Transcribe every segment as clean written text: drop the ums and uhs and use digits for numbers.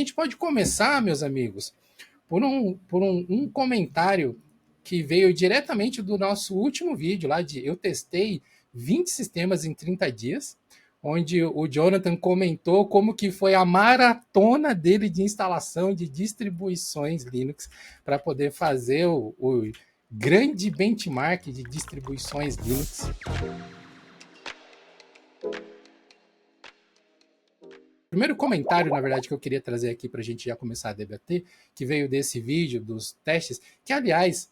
A gente pode começar, meus amigos, por um comentário que veio diretamente do nosso último vídeo lá de eu testei 20 sistemas em 30 dias, onde o Jonathan comentou como que foi a maratona dele de instalação de distribuições Linux para poder fazer o grande benchmark de distribuições Linux. O primeiro comentário, na verdade, que eu queria trazer aqui para a gente já começar a debater, que veio desse vídeo dos testes, que, aliás,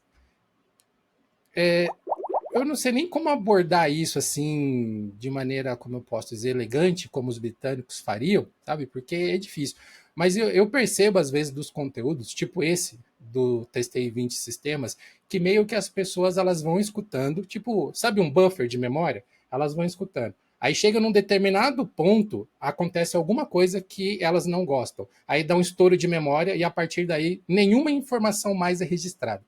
eu não sei nem como abordar isso assim, de maneira, como eu posso dizer, elegante, como os britânicos fariam, sabe? Porque é difícil. Mas eu percebo, às vezes, dos conteúdos, tipo esse, do Testei 20 Sistemas, que meio que as pessoas elas vão escutando, tipo, sabe um buffer de memória? Elas vão escutando. Aí chega num determinado ponto, acontece alguma coisa que elas não gostam. Aí dá um estouro de memória e a partir daí nenhuma informação mais é registrada.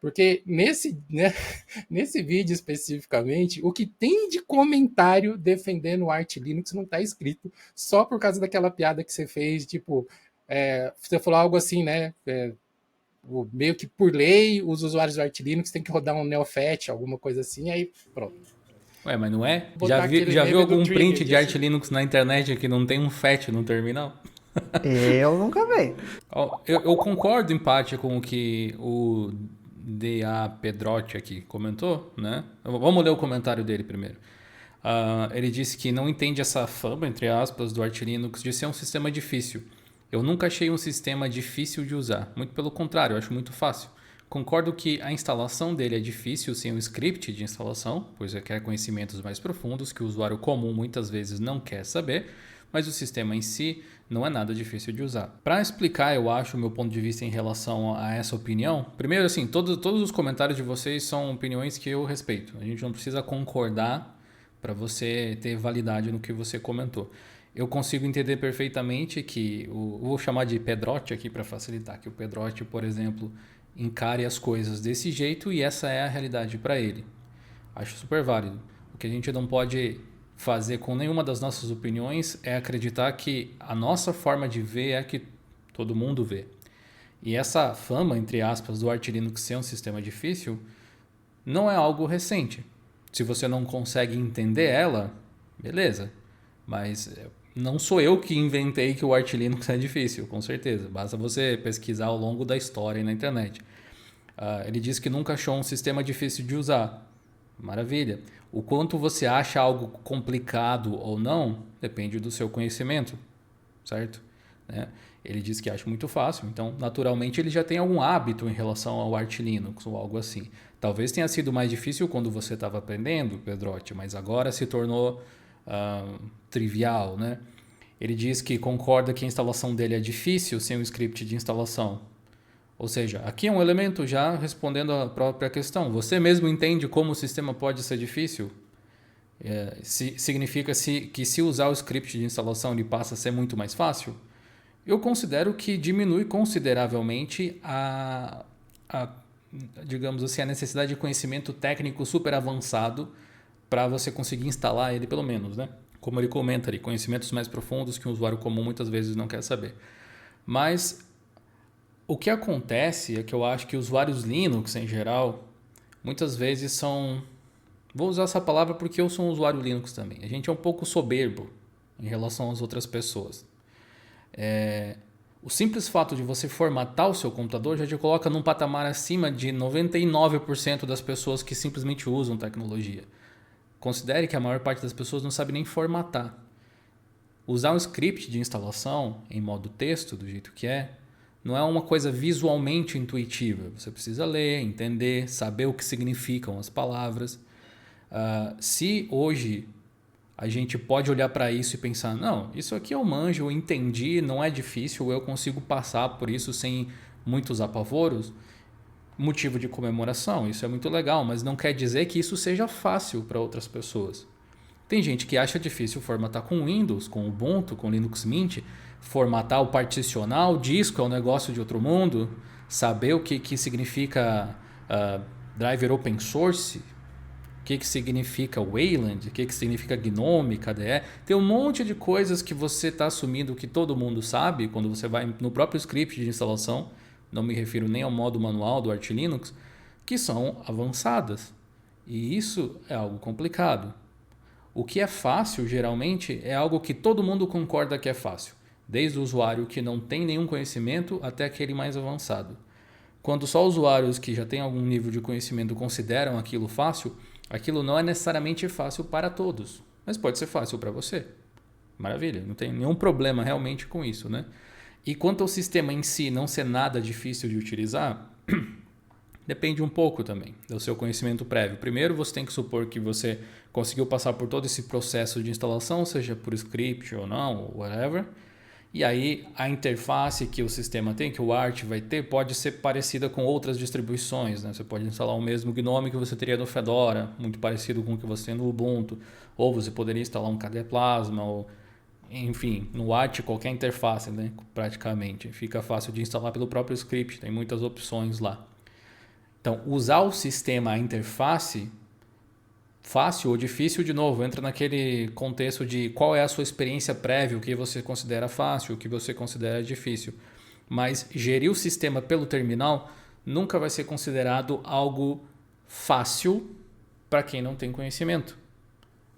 Porque nesse vídeo especificamente, o que tem de comentário defendendo o Arch Linux não está escrito, só por causa daquela piada que você fez, tipo, você falou algo assim, né? Meio que por lei, os usuários do Arch Linux têm que rodar um NeoFet, alguma coisa assim, aí pronto. Ué, mas não é? Vou botar aquele Já viu meme do algum print Trigger, de Arch assim. Linux na internet que não tem um FAT no terminal? Eu nunca vi. Ó, eu concordo em parte com o que o D.A. Pedrotti aqui comentou, né? Vamos ler o comentário dele primeiro. Ele disse que não entende essa fama, entre aspas, do Arch Linux de ser um sistema difícil. Eu nunca achei um sistema difícil de usar. Muito pelo contrário, eu acho muito fácil. Concordo que a instalação dele é difícil sem um script de instalação, pois requer conhecimentos mais profundos que o usuário comum muitas vezes não quer saber, mas o sistema em si não é nada difícil de usar. Para explicar, eu acho, o meu ponto de vista em relação a essa opinião, primeiro assim, todos os comentários de vocês são opiniões que eu respeito. A gente não precisa concordar para você ter validade no que você comentou. Eu consigo entender perfeitamente que, vou chamar de Pedrotti aqui para facilitar, que o Pedrotti, por exemplo, encare as coisas desse jeito e essa é a realidade para ele. Acho super válido. O que a gente não pode fazer com nenhuma das nossas opiniões é acreditar que a nossa forma de ver é a que todo mundo vê. E essa fama, entre aspas, do Arch Linux ser um sistema difícil não é algo recente. Se você não consegue entender ela, beleza. Mas não sou eu que inventei que o Arch Linux é difícil, com certeza. Basta você pesquisar ao longo da história na internet. Ele disse que nunca achou um sistema difícil de usar. Maravilha. O quanto você acha algo complicado ou não, depende do seu conhecimento, certo? Né? Ele diz que acha muito fácil, então naturalmente ele já tem algum hábito em relação ao Arch Linux ou algo assim. Talvez tenha sido mais difícil quando você estava aprendendo, Pedrotti, mas agora se tornou trivial, né? Ele diz que concorda que a instalação dele é difícil sem o script de instalação. Ou seja, aqui é um elemento já respondendo à própria questão. Você mesmo entende como o sistema pode ser difícil? Significa que se usar o script de instalação ele passa a ser muito mais fácil? Eu considero que diminui consideravelmente digamos assim, a necessidade de conhecimento técnico super avançado para você conseguir instalar ele pelo menos, né? Como ele comenta ali, conhecimentos mais profundos que um usuário comum muitas vezes não quer saber. Mas o que acontece é que eu acho que usuários Linux em geral, muitas vezes são... Vou usar essa palavra porque eu sou um usuário Linux também. A gente é um pouco soberbo em relação às outras pessoas. O simples fato de você formatar o seu computador já te coloca num patamar acima de 99% das pessoas que simplesmente usam tecnologia. Considere que a maior parte das pessoas não sabe nem formatar. Usar um script de instalação em modo texto, do jeito que é, não é uma coisa visualmente intuitiva. Você precisa ler, entender, saber o que significam as palavras. Se hoje a gente pode olhar para isso e pensar, não, isso aqui eu manjo, eu entendi, não é difícil, eu consigo passar por isso sem muitos apavoros, motivo de comemoração, isso é muito legal, mas não quer dizer que isso seja fácil para outras pessoas. Tem gente que acha difícil formatar com Windows, com Ubuntu, com Linux Mint, formatar o particionar o disco é um negócio de outro mundo, saber o que significa driver open source, que significa Wayland, o que significa GNOME, KDE. Tem um monte de coisas que você está assumindo que todo mundo sabe quando você vai no próprio script de instalação, não me refiro nem ao modo manual do Arch Linux, que são avançadas. E isso é algo complicado. O que é fácil, geralmente, é algo que todo mundo concorda que é fácil, desde o usuário que não tem nenhum conhecimento até aquele mais avançado. Quando só usuários que já têm algum nível de conhecimento consideram aquilo fácil, aquilo não é necessariamente fácil para todos, mas pode ser fácil para você. Maravilha, não tem nenhum problema realmente com isso, né? E quanto ao sistema em si não ser nada difícil de utilizar, depende um pouco também do seu conhecimento prévio. Primeiro, você tem que supor que você conseguiu passar por todo esse processo de instalação, seja por script ou não, ou whatever. E aí, a interface que o sistema tem, que o Arch vai ter, pode ser parecida com outras distribuições, né? Você pode instalar o mesmo GNOME que você teria no Fedora, muito parecido com o que você tem no Ubuntu. Ou você poderia instalar um KDE Plasma, ou enfim, no Arch qualquer interface, né? Praticamente. Fica fácil de instalar pelo próprio script, tem muitas opções lá. Então, usar o sistema, a interface, fácil ou difícil, de novo, entra naquele contexto de qual é a sua experiência prévia, o que você considera fácil, o que você considera difícil. Mas gerir o sistema pelo terminal nunca vai ser considerado algo fácil para quem não tem conhecimento.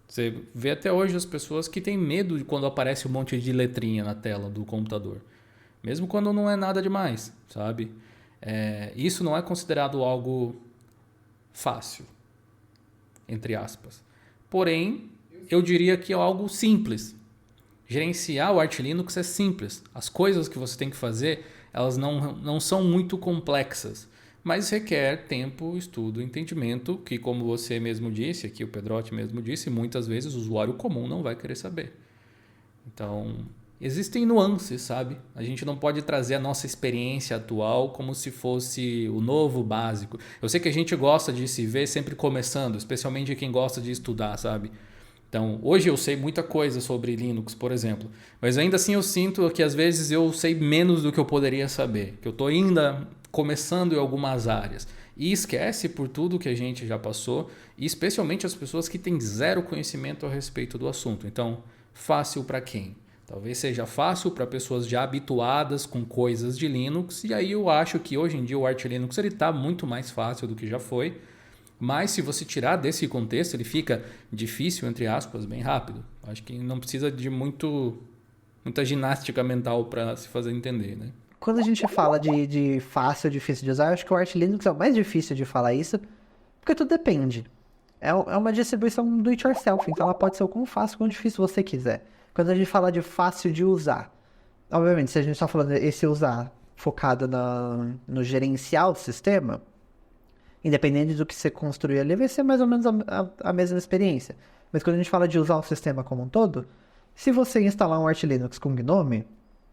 Você vê até hoje as pessoas que têm medo de quando aparece um monte de letrinha na tela do computador. Mesmo quando não é nada demais, sabe? Isso não é considerado algo fácil, entre aspas. Porém, eu diria que é algo simples. Gerenciar o Arch Linux é simples. As coisas que você tem que fazer, elas não são muito complexas, mas requer tempo, estudo, entendimento, que como você mesmo disse, aqui o Pedrotti mesmo disse, muitas vezes o usuário comum não vai querer saber. Então, existem nuances, sabe? A gente não pode trazer a nossa experiência atual como se fosse o novo básico. Eu sei que a gente gosta de se ver sempre começando, especialmente quem gosta de estudar, sabe? Então, hoje eu sei muita coisa sobre Linux, por exemplo, mas ainda assim eu sinto que às vezes eu sei menos do que eu poderia saber, que eu estou ainda começando em algumas áreas. E esquece por tudo que a gente já passou, e especialmente as pessoas que têm zero conhecimento a respeito do assunto. Então, fácil para quem? Talvez seja fácil para pessoas já habituadas com coisas de Linux, e aí eu acho que hoje em dia o Arch Linux está muito mais fácil do que já foi, mas se você tirar desse contexto, ele fica difícil, entre aspas, bem rápido. Acho que não precisa de muita ginástica mental para se fazer entender, né? Quando a gente fala de fácil ou difícil de usar, eu acho que o Arch Linux é o mais difícil de falar isso, porque tudo depende. É uma distribuição do it yourself, então ela pode ser o quão fácil ou quão difícil você quiser. Quando a gente fala de fácil de usar, obviamente, se a gente está falando esse usar focado no gerenciar o sistema, independente do que você construir ali, vai ser mais ou menos a mesma experiência. Mas quando a gente fala de usar o sistema como um todo, se você instalar um Arch Linux com GNOME,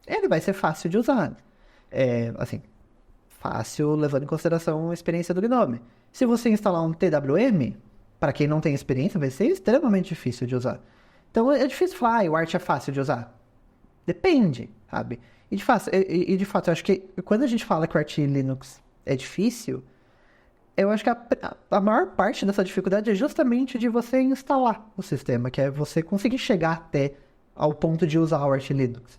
ele vai ser fácil de usar. Assim, fácil levando em consideração a experiência do GNOME. Se você instalar um TWM, para quem não tem experiência, vai ser extremamente difícil de usar. Então é difícil falar, o Arch é fácil de usar. Depende, sabe? E de fato, eu acho que quando a gente fala que o Arch Linux é difícil, eu acho que a maior parte dessa dificuldade é justamente de você instalar o sistema, que é você conseguir chegar até ao ponto de usar o Arch Linux.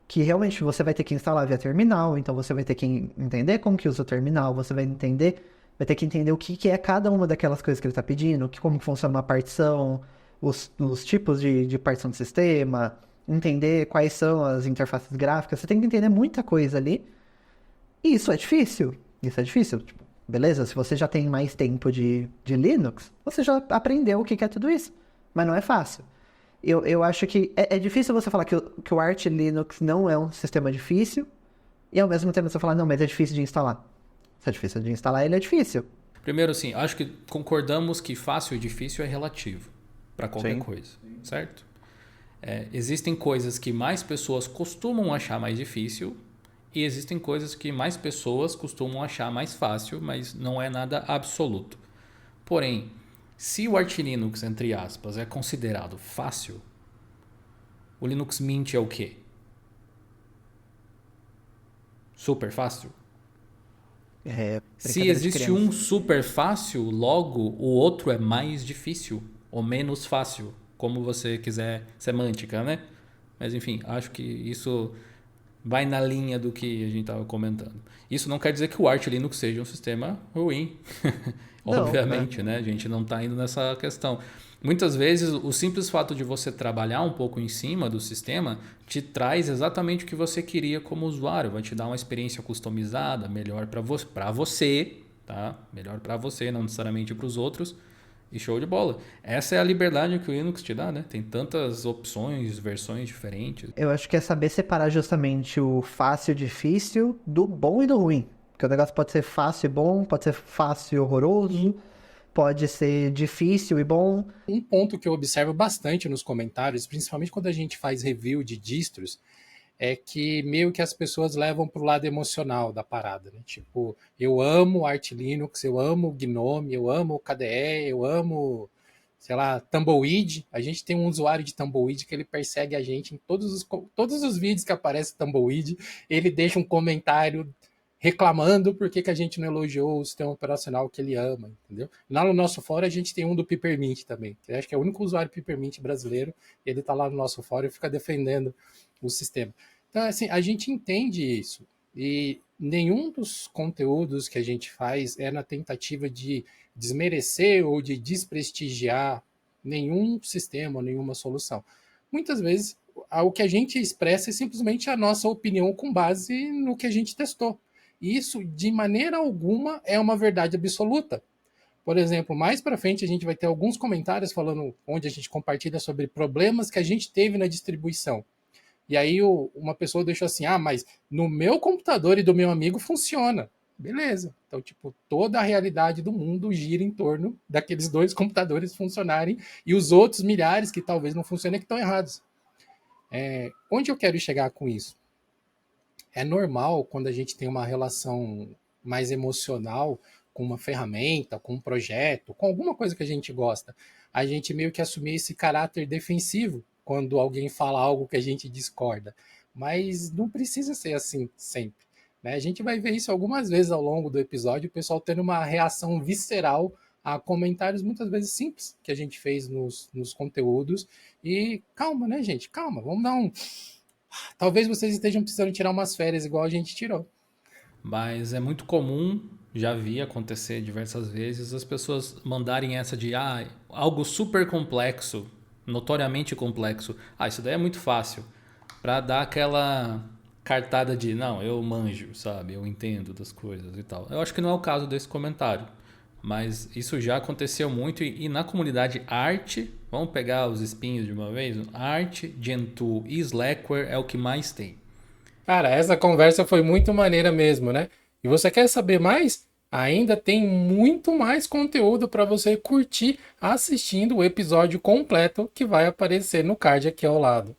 Que realmente você vai ter que instalar via terminal, então você vai ter que entender como que usa o terminal, você vai ter que entender o que é cada uma daquelas coisas que ele está pedindo, como funciona uma partição, os tipos de partição de sistema, entender quais são as interfaces gráficas, você tem que entender muita coisa ali. E isso é difícil. Tipo, beleza, se você já tem mais tempo de Linux, você já aprendeu o que é tudo isso. Mas não é fácil. Eu acho que é difícil você falar que o Arch Linux não é um sistema difícil, e ao mesmo tempo você falar, não, mas é difícil de instalar. Se é difícil de instalar, ele é difícil. Primeiro, assim, acho que concordamos que fácil e difícil é relativo para qualquer coisa, certo? Existem coisas que mais pessoas costumam achar mais difícil e existem coisas que mais pessoas costumam achar mais fácil, mas não é nada absoluto. Porém, se o Arch Linux, entre aspas, é considerado fácil, o Linux Mint é o quê? Super fácil? Se Brincadeira de existe um criança. super fácil, logo o outro é mais difícil ou menos fácil, como você quiser, semântica, né? Mas enfim, acho que isso vai na linha do que a gente estava comentando. Isso não quer dizer que o Arch Linux seja um sistema ruim, Não, né? obviamente, né? A gente não está indo nessa questão. Muitas vezes, o simples fato de você trabalhar um pouco em cima do sistema te traz exatamente o que você queria como usuário, vai te dar uma experiência customizada, melhor para você, tá? Melhor para você, não necessariamente para os outros. E show de bola. Essa é a liberdade que o Linux te dá, né? Tem tantas opções, versões diferentes. Eu acho que é saber separar justamente o fácil e difícil do bom e do ruim. Porque o negócio pode ser fácil e bom, pode ser fácil e horroroso, pode ser difícil e bom. Um ponto que eu observo bastante nos comentários, principalmente quando a gente faz review de distros, é que meio que as pessoas levam pro lado emocional da parada, né? Tipo, eu amo Arch Linux, eu amo GNOME, eu amo KDE, eu amo, sei lá, Tumbleweed. A gente tem um usuário de Tumbleweed que ele persegue a gente em todos os vídeos que aparece Tumbleweed, ele deixa um comentário reclamando por que a gente não elogiou o sistema operacional que ele ama, entendeu? Lá no nosso fórum a gente tem um do Peppermint também, que eu acho que é o único usuário Peppermint brasileiro, ele tá lá no nosso fórum e fica defendendo o sistema. Então, assim, a gente entende isso. E nenhum dos conteúdos que a gente faz é na tentativa de desmerecer ou de desprestigiar nenhum sistema, nenhuma solução. Muitas vezes, o que a gente expressa é simplesmente a nossa opinião com base no que a gente testou. E isso, de maneira alguma, é uma verdade absoluta. Por exemplo, mais para frente a gente vai ter alguns comentários falando onde a gente compartilha sobre problemas que a gente teve na distribuição. E aí uma pessoa deixou assim, mas no meu computador e do meu amigo funciona. Beleza. Então, tipo, toda a realidade do mundo gira em torno daqueles dois computadores funcionarem e os outros milhares que talvez não funcionem que estão errados. Onde eu quero chegar com isso? É normal quando a gente tem uma relação mais emocional com uma ferramenta, com um projeto, com alguma coisa que a gente gosta, a gente meio que assumir esse caráter defensivo quando alguém fala algo que a gente discorda. Mas não precisa ser assim sempre. Né? A gente vai ver isso algumas vezes ao longo do episódio, o pessoal tendo uma reação visceral a comentários muitas vezes simples que a gente fez nos conteúdos. E calma, né, gente? Calma, vamos dar um. Talvez vocês estejam precisando tirar umas férias igual a gente tirou. Mas é muito comum, já vi acontecer diversas vezes, as pessoas mandarem essa de algo super complexo, notoriamente complexo. Isso daí é muito fácil. Pra dar aquela cartada de, não, eu manjo, sabe? Eu entendo das coisas e tal. Eu acho que não é o caso desse comentário. Mas isso já aconteceu muito e na comunidade Art, vamos pegar os espinhos de uma vez? Art, Gentoo e Slackware é o que mais tem. Cara, essa conversa foi muito maneira mesmo, né? E você quer saber mais? Ainda tem muito mais conteúdo para você curtir assistindo o episódio completo que vai aparecer no card aqui ao lado.